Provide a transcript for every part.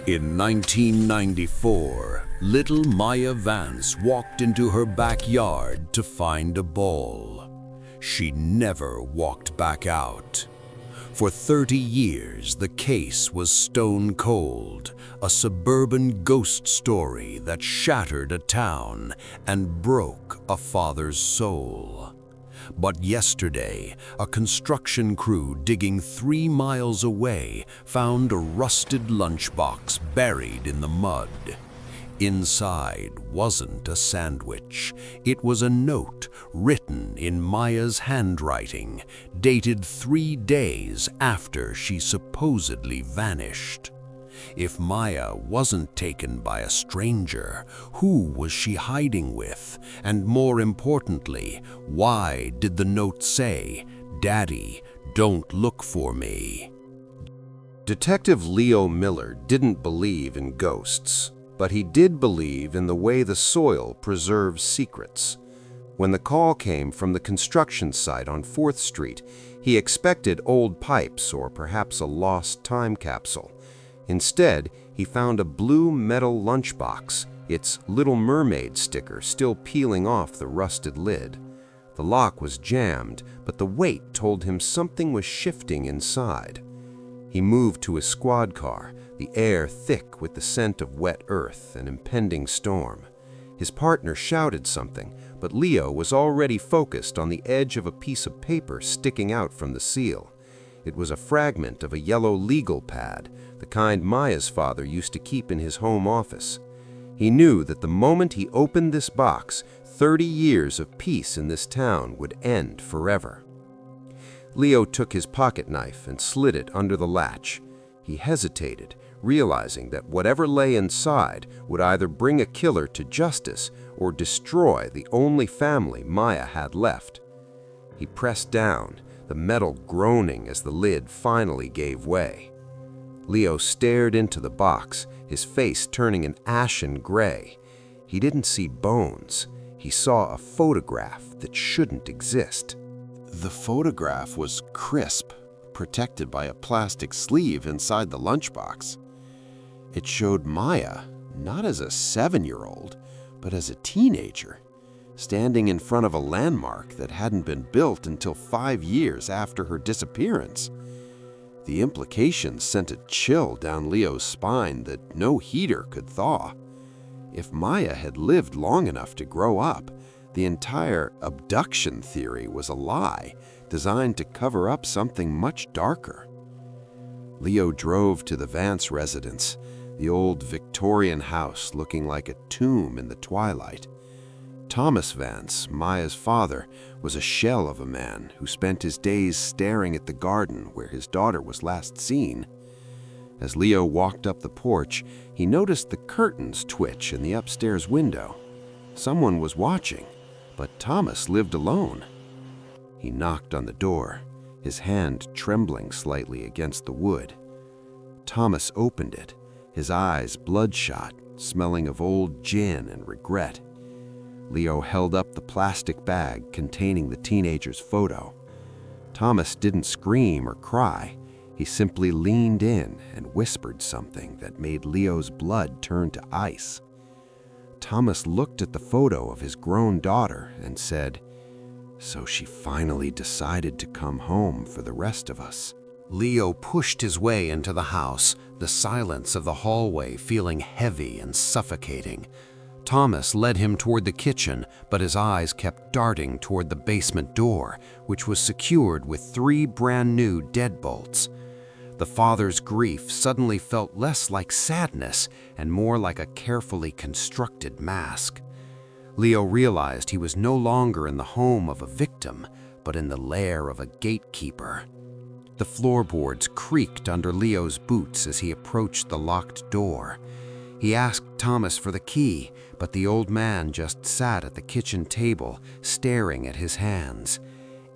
In 1994, little Maya Vance walked into her backyard to find a ball. She never walked back out. For 30 years, the case was stone cold, a suburban ghost story that shattered a town and broke a father's soul. But yesterday, a construction crew digging 3 miles away found a rusted lunchbox buried in the mud. Inside wasn't a sandwich. It was a note written in Maya's handwriting, dated 3 days after she supposedly vanished. If Maya wasn't taken by a stranger, who was she hiding with? And more importantly, why did the note say, "Daddy, don't look for me"? Detective Leo Miller didn't believe in ghosts, but he did believe in the way the soil preserves secrets. When the call came from the construction site on 4th Street, he expected old pipes or perhaps a lost time capsule. Instead, he found a blue metal lunchbox, its Little Mermaid sticker still peeling off the rusted lid. The lock was jammed, but the weight told him something was shifting inside. He moved to his squad car, the air thick with the scent of wet earth and impending storm. His partner shouted something, but Leo was already focused on the edge of a piece of paper sticking out from the seal. It was a fragment of a yellow legal pad, the kind Maya's father used to keep in his home office. He knew that the moment he opened this box, 30 years of peace in this town would end forever. Leo took his pocket knife and slid it under the latch. He hesitated, realizing that whatever lay inside would either bring a killer to justice or destroy the only family Maya had left. He pressed down, the metal groaning as the lid finally gave way. Leo stared into the box, his face turning an ashen gray. He didn't see bones. He saw a photograph that shouldn't exist. The photograph was crisp, protected by a plastic sleeve inside the lunchbox. It showed Maya, not as a 7-year-old, but as a teenager, standing in front of a landmark that hadn't been built until 5 years after her disappearance. The implications sent a chill down Leo's spine that no heater could thaw. If Maya had lived long enough to grow up, the entire abduction theory was a lie, designed to cover up something much darker. Leo drove to the Vance residence, the old Victorian house looking like a tomb in the twilight. Thomas Vance, Maya's father, was a shell of a man who spent his days staring at the garden where his daughter was last seen. As Leo walked up the porch, he noticed the curtains twitch in the upstairs window. Someone was watching, but Thomas lived alone. He knocked on the door, his hand trembling slightly against the wood. Thomas opened it, his eyes bloodshot, smelling of old gin and regret. Leo held up the plastic bag containing the teenager's photo. Thomas didn't scream or cry. He simply leaned in and whispered something that made Leo's blood turn to ice. Thomas looked at the photo of his grown daughter and said, "So she finally decided to come home for the rest of us." Leo pushed his way into the house, the silence of the hallway feeling heavy and suffocating. Thomas led him toward the kitchen, but his eyes kept darting toward the basement door, which was secured with 3 brand-new deadbolts. The father's grief suddenly felt less like sadness and more like a carefully constructed mask. Leo realized he was no longer in the home of a victim, but in the lair of a gatekeeper. The floorboards creaked under Leo's boots as he approached the locked door. He asked Thomas for the key, but the old man just sat at the kitchen table, staring at his hands.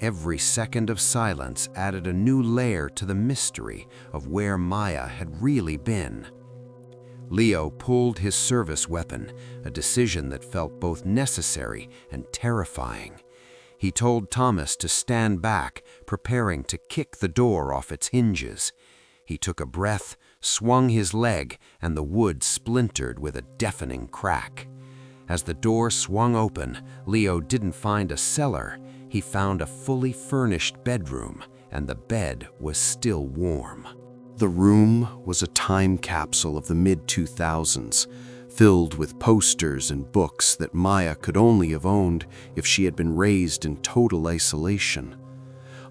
Every second of silence added a new layer to the mystery of where Maya had really been. Leo pulled his service weapon, a decision that felt both necessary and terrifying. He told Thomas to stand back, preparing to kick the door off its hinges. He took a breath, swung his leg, and the wood splintered with a deafening crack. As the door swung open, Leo didn't find a cellar. He found a fully furnished bedroom, and the bed was still warm. The room was a time capsule of the mid-2000s, filled with posters and books that Maya could only have owned if she had been raised in total isolation.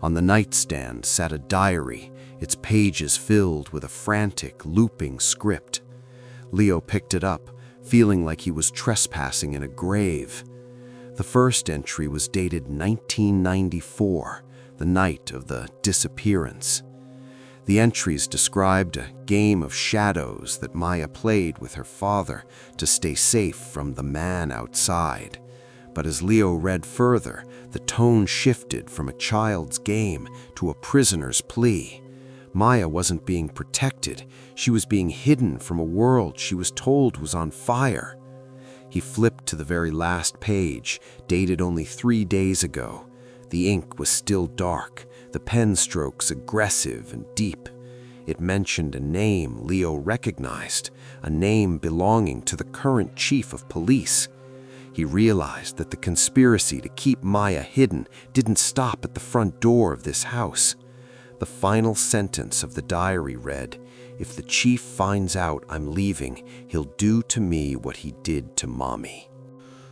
On the nightstand sat a diary, its pages filled with a frantic, looping script. Leo picked it up, feeling like he was trespassing in a grave. The first entry was dated 1994, the night of the disappearance. The entries described a game of shadows that Maya played with her father to stay safe from the man outside. But as Leo read further, the tone shifted from a child's game to a prisoner's plea. Maya wasn't being protected. She was being hidden from a world she was told was on fire. He flipped to the very last page, dated only 3 days ago. The ink was still dark, the pen strokes aggressive and deep. It mentioned a name Leo recognized, a name belonging to the current chief of police. He realized that the conspiracy to keep Maya hidden didn't stop at the front door of this house. The final sentence of the diary read, "If the chief finds out I'm leaving, he'll do to me what he did to Mommy."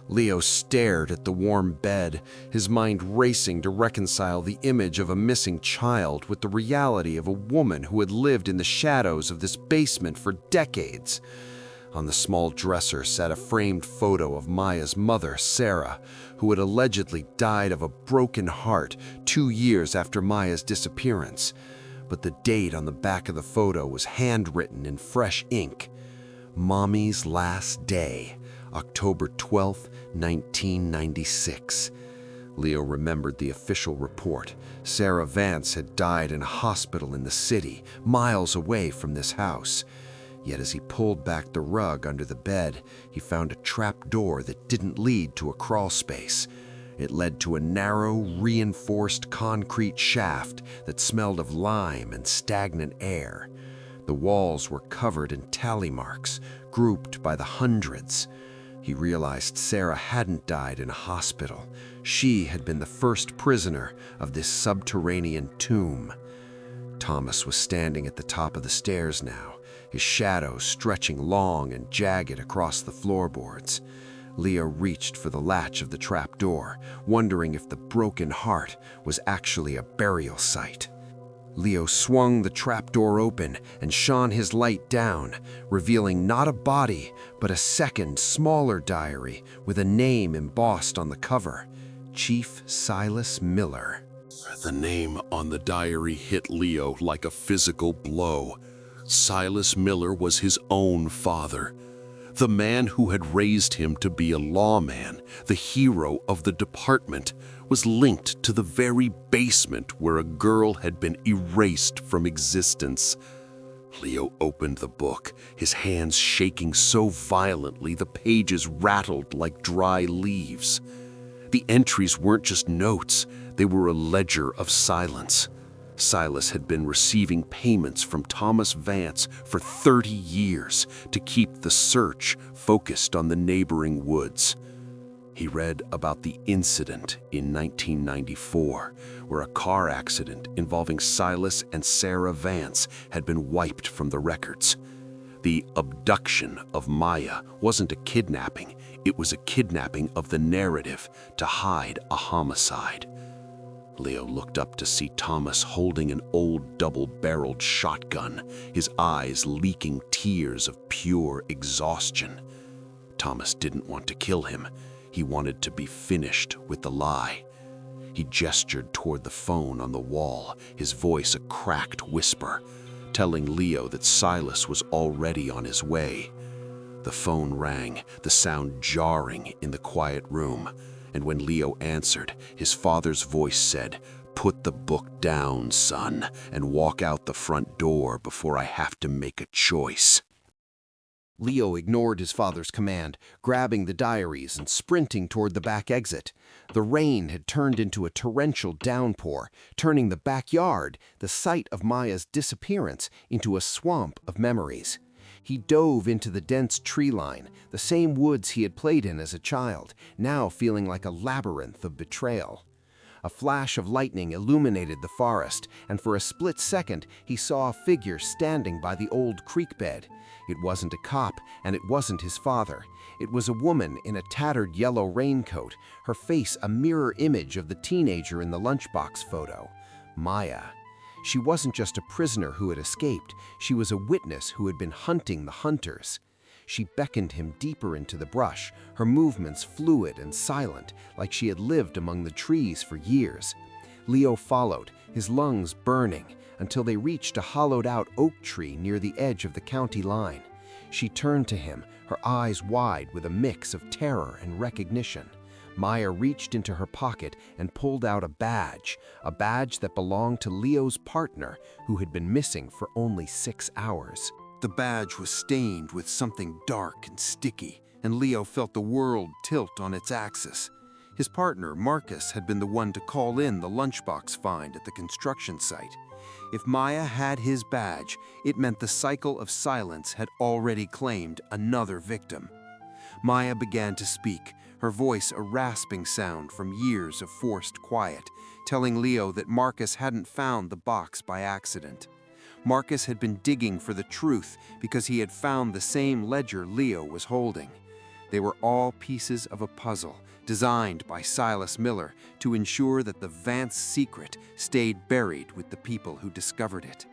Leo stared at the warm bed, his mind racing to reconcile the image of a missing child with the reality of a woman who had lived in the shadows of this basement for decades. On the small dresser sat a framed photo of Maya's mother, Sarah, who had allegedly died of a broken heart 2 years after Maya's disappearance. But the date on the back of the photo was handwritten in fresh ink. Mommy's last day, October 12, 1996. Leo remembered the official report. Sarah Vance had died in a hospital in the city, miles away from this house. Yet as he pulled back the rug under the bed, he found a trap door that didn't lead to a crawl space. It led to a narrow, reinforced concrete shaft that smelled of lime and stagnant air. The walls were covered in tally marks, grouped by the hundreds. He realized Sarah hadn't died in a hospital. She had been the first prisoner of this subterranean tomb. Thomas was standing at the top of the stairs now, his shadow stretching long and jagged across the floorboards. Leo reached for the latch of the trap door, wondering if the broken heart was actually a burial site. Leo swung the trapdoor open and shone his light down, revealing not a body, but a second, smaller diary with a name embossed on the cover, Chief Silas Miller. The name on the diary hit Leo like a physical blow. Silas Miller was his own father. The man who had raised him to be a lawman, the hero of the department, was linked to the very basement where a girl had been erased from existence. Leo opened the book, his hands shaking so violently the pages rattled like dry leaves. The entries weren't just notes, they were a ledger of silence. Silas had been receiving payments from Thomas Vance for 30 years to keep the search focused on the neighboring woods. He read about the incident in 1994, where a car accident involving Silas and Sarah Vance had been wiped from the records. The abduction of Maya wasn't a kidnapping, it was a kidnapping of the narrative to hide a homicide. Leo looked up to see Thomas holding an old double-barreled shotgun, his eyes leaking tears of pure exhaustion. Thomas didn't want to kill him. He wanted to be finished with the lie. He gestured toward the phone on the wall, his voice a cracked whisper, telling Leo that Silas was already on his way. The phone rang, the sound jarring in the quiet room. And when Leo answered, his father's voice said, "Put the book down, son, and walk out the front door before I have to make a choice." Leo ignored his father's command, grabbing the diaries and sprinting toward the back exit. The rain had turned into a torrential downpour, turning the backyard, the site of Maya's disappearance, into a swamp of memories. He dove into the dense tree line, the same woods he had played in as a child, now feeling like a labyrinth of betrayal. A flash of lightning illuminated the forest, and for a split second he saw a figure standing by the old creek bed. It wasn't a cop, and it wasn't his father. It was a woman in a tattered yellow raincoat, her face a mirror image of the teenager in the lunchbox photo. Maya. She wasn't just a prisoner who had escaped, she was a witness who had been hunting the hunters. She beckoned him deeper into the brush, her movements fluid and silent, like she had lived among the trees for years. Leo followed, his lungs burning, until they reached a hollowed-out oak tree near the edge of the county line. She turned to him, her eyes wide with a mix of terror and recognition. Maya reached into her pocket and pulled out a badge that belonged to Leo's partner, who had been missing for only 6 hours. The badge was stained with something dark and sticky, and Leo felt the world tilt on its axis. His partner, Marcus, had been the one to call in the lunchbox find at the construction site. If Maya had his badge, it meant the cycle of silence had already claimed another victim. Maya began to speak, her voice a rasping sound from years of forced quiet, telling Leo that Marcus hadn't found the box by accident. Marcus had been digging for the truth because he had found the same ledger Leo was holding. They were all pieces of a puzzle designed by Silas Miller to ensure that the Vance secret stayed buried with the people who discovered it.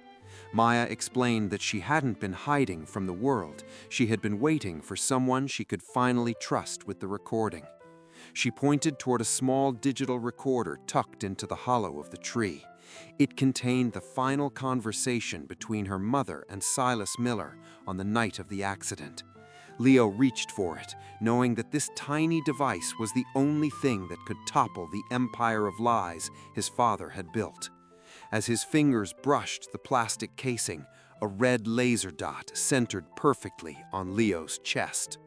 Maya explained that she hadn't been hiding from the world. She had been waiting for someone she could finally trust with the recording. She pointed toward a small digital recorder tucked into the hollow of the tree. It contained the final conversation between her mother and Silas Miller on the night of the accident. Leo reached for it, knowing that this tiny device was the only thing that could topple the empire of lies his father had built. As his fingers brushed the plastic casing, a red laser dot centered perfectly on Leo's chest.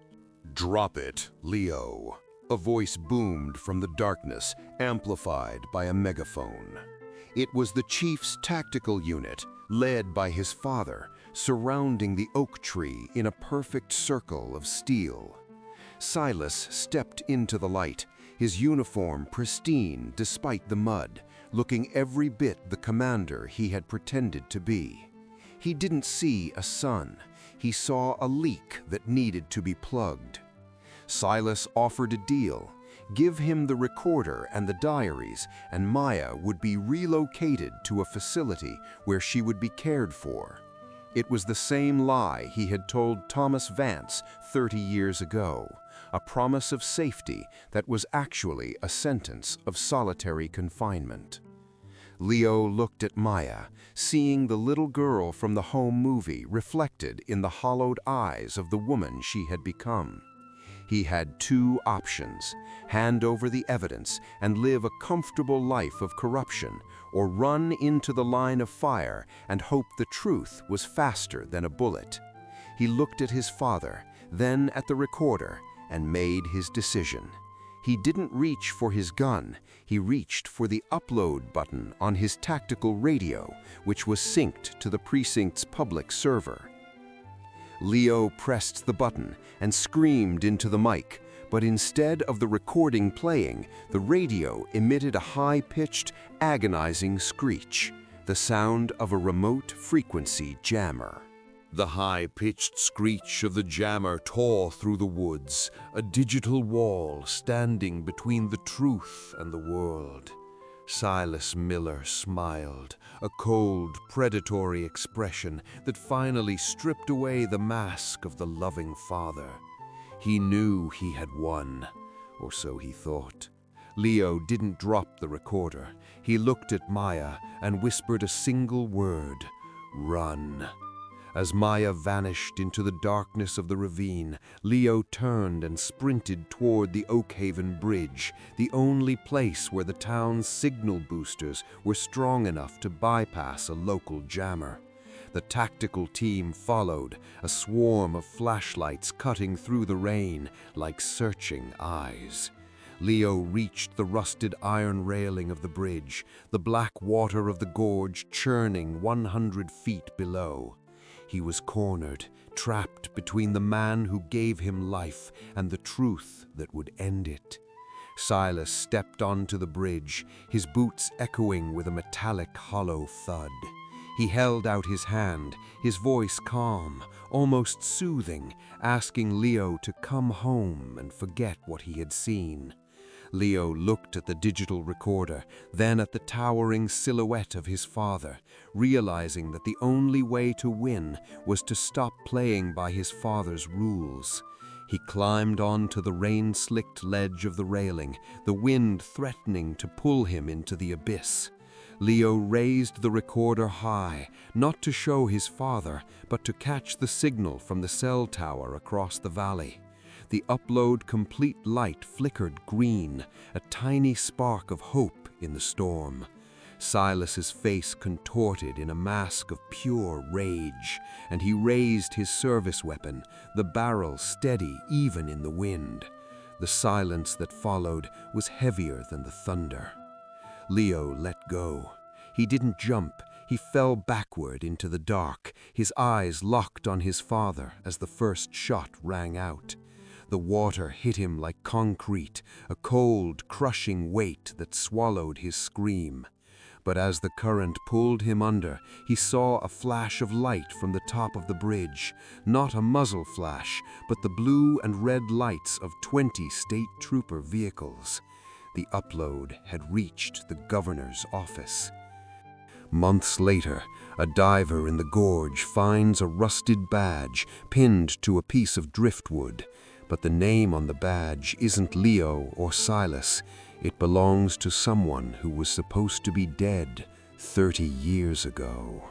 "Drop it, Leo," a voice boomed from the darkness, amplified by a megaphone. It was the chief's tactical unit, led by his father, surrounding the oak tree in a perfect circle of steel. Silas stepped into the light, his uniform pristine despite the mud, looking every bit the commander he had pretended to be. He didn't see a sun, he saw a leak that needed to be plugged. Silas offered a deal. Give him the recorder and the diaries, and Maya would be relocated to a facility where she would be cared for. It was the same lie he had told Thomas Vance 30 years ago, a promise of safety that was actually a sentence of solitary confinement. Leo looked at Maya, seeing the little girl from the home movie reflected in the hollowed eyes of the woman she had become. He had two options: hand over the evidence and live a comfortable life of corruption, or run into the line of fire and hope the truth was faster than a bullet. He looked at his father, then at the recorder, and made his decision. He didn't reach for his gun, he reached for the upload button on his tactical radio, which was synced to the precinct's public server. Leo pressed the button and screamed into the mic, but instead of the recording playing, the radio emitted a high-pitched, agonizing screech, the sound of a remote frequency jammer. The high-pitched screech of the jammer tore through the woods, a digital wall standing between the truth and the world. Silas Miller smiled, a cold, predatory expression that finally stripped away the mask of the loving father. He knew he had won, or so he thought. Leo didn't drop the recorder. He looked at Maya and whispered a single word: "Run." As Maya vanished into the darkness of the ravine, Leo turned and sprinted toward the Oakhaven bridge, the only place where the town's signal boosters were strong enough to bypass a local jammer. The tactical team followed, a swarm of flashlights cutting through the rain like searching eyes. Leo reached the rusted iron railing of the bridge, the black water of the gorge churning 100 feet below. He was cornered, trapped between the man who gave him life and the truth that would end it. Silas stepped onto the bridge, his boots echoing with a metallic hollow thud. He held out his hand, his voice calm, almost soothing, asking Leo to come home and forget what he had seen. Leo looked at the digital recorder, then at the towering silhouette of his father, realizing that the only way to win was to stop playing by his father's rules. He climbed onto the rain-slicked ledge of the railing, the wind threatening to pull him into the abyss. Leo raised the recorder high, not to show his father, but to catch the signal from the cell tower across the valley. The upload-complete light flickered green, a tiny spark of hope in the storm. Silas's face contorted in a mask of pure rage, and he raised his service weapon, the barrel steady even in the wind. The silence that followed was heavier than the thunder. Leo let go. He didn't jump. He fell backward into the dark, his eyes locked on his father as the first shot rang out. The water hit him like concrete, a cold, crushing weight that swallowed his scream. But as the current pulled him under, he saw a flash of light from the top of the bridge, not a muzzle flash, but the blue and red lights of 20 state trooper vehicles. The upload had reached the governor's office. Months later, a diver in the gorge finds a rusted badge pinned to a piece of driftwood. But the name on the badge isn't Leo or Silas. It belongs to someone who was supposed to be dead 30 years ago.